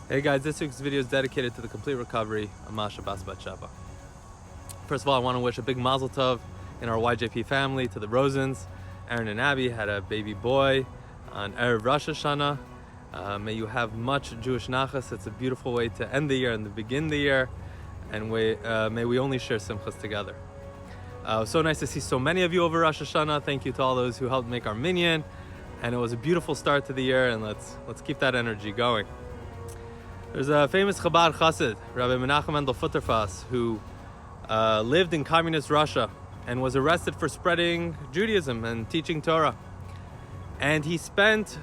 Hey guys, this week's video is dedicated to the complete recovery of Masha Bas Bat Sheva. First of all, I want to wish a big mazel tov in our YJP family to the Rosens. Aaron and Abby had a baby boy on Erev Rosh Hashanah. May you have much Jewish nachas. It's a beautiful way to end the year and to begin the year. And may we only share simchas together. So nice to see so many of you over Rosh Hashanah. Thank you to all those who helped make our minyan. And it was a beautiful start to the year, and let's keep that energy going. There's a famous Chabad Chassid, Rabbi Menachem Mendel Futterfass, who lived in communist Russia and was arrested for spreading Judaism and teaching Torah. And he spent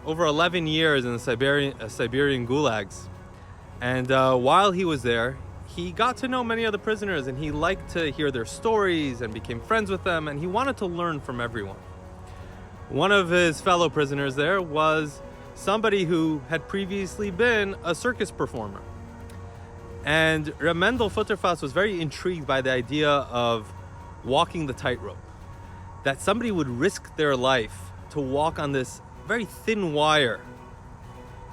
over 11 years in the Siberian gulags. And while he was there, he got to know many of the prisoners, and he liked to hear their stories and became friends with them, and he wanted to learn from everyone. One of his fellow prisoners there was somebody who had previously been a circus performer. And Reb Mendel Futterfass was very intrigued by the idea of walking the tightrope. That somebody would risk their life to walk on this very thin wire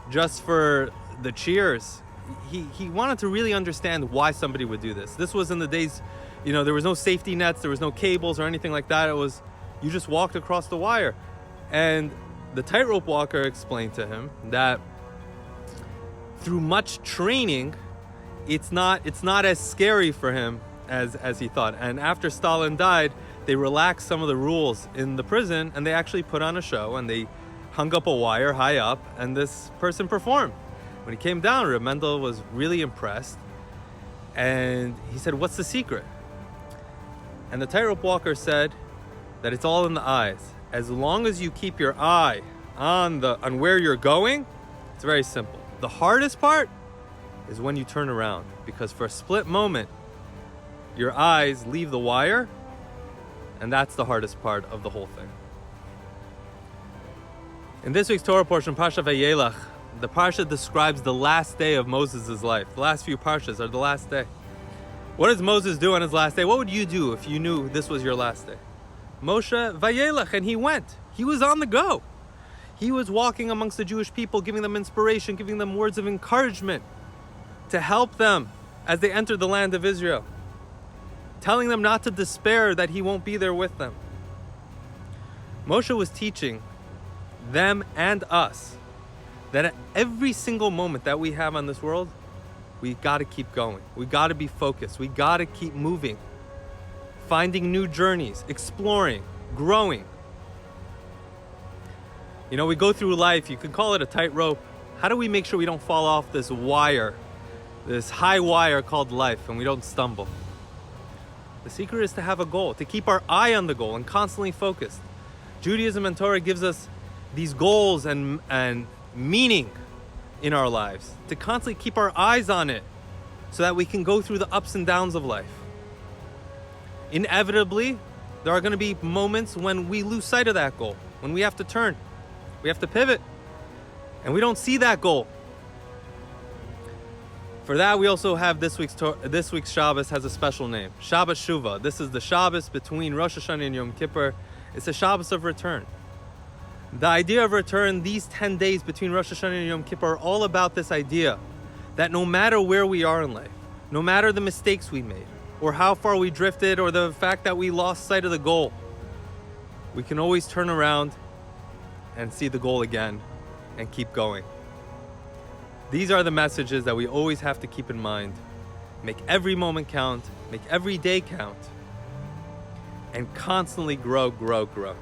just for the cheers. He wanted to really understand why somebody would do this. This was in the days, there was no safety nets, there was no cables or anything like that. It was, you just walked across the wire. And the tightrope walker explained to him that through much training, it's not as scary for him as he thought. And after Stalin died, they relaxed some of the rules in the prison, and they actually put on a show, and they hung up a wire high up, and this person performed. When he came down, Reb Mendel was really impressed, and he said, "What's the secret?" And the tightrope walker said that it's all in the eyes. As long as you keep your eye on where you're going, it's very simple. The hardest part is when you turn around, because for a split moment, your eyes leave the wire, and that's the hardest part of the whole thing. In this week's Torah portion, Parsha Vayelech, the Parsha describes the last day of Moses' life. The last few Parshas are the last day. What does Moses do on his last day? What would you do if you knew this was your last day? Moshe Vayelech, and he went. He was on the go. He was walking amongst the Jewish people, giving them inspiration, giving them words of encouragement to help them as they enter the land of Israel, telling them not to despair, that he won't be there with them. Moshe was teaching them and us that at every single moment that we have on this world, we got to keep going. We got to be focused. We got to keep moving, finding new journeys, exploring, growing. We go through life, you could call it a tightrope. How do we make sure we don't fall off this wire, this high wire called life, and we don't stumble? The secret is to have a goal, to keep our eye on the goal and constantly focused. Judaism and Torah gives us these goals and meaning in our lives, to constantly keep our eyes on it so that we can go through the ups and downs of life. Inevitably, there are going to be moments when we lose sight of that goal, when we have to turn, we have to pivot, and we don't see that goal. For that, we also have this week's Shabbos has a special name, Shabbos Shuvah. This is the Shabbos between Rosh Hashanah and Yom Kippur. It's a Shabbos of return. The idea of return, these 10 days between Rosh Hashanah and Yom Kippur, are all about this idea that no matter where we are in life, no matter the mistakes we made, or how far we drifted, or the fact that we lost sight of the goal, we can always turn around and see the goal again and keep going. These are the messages that we always have to keep in mind. Make every moment count, make every day count, and constantly grow, grow, grow.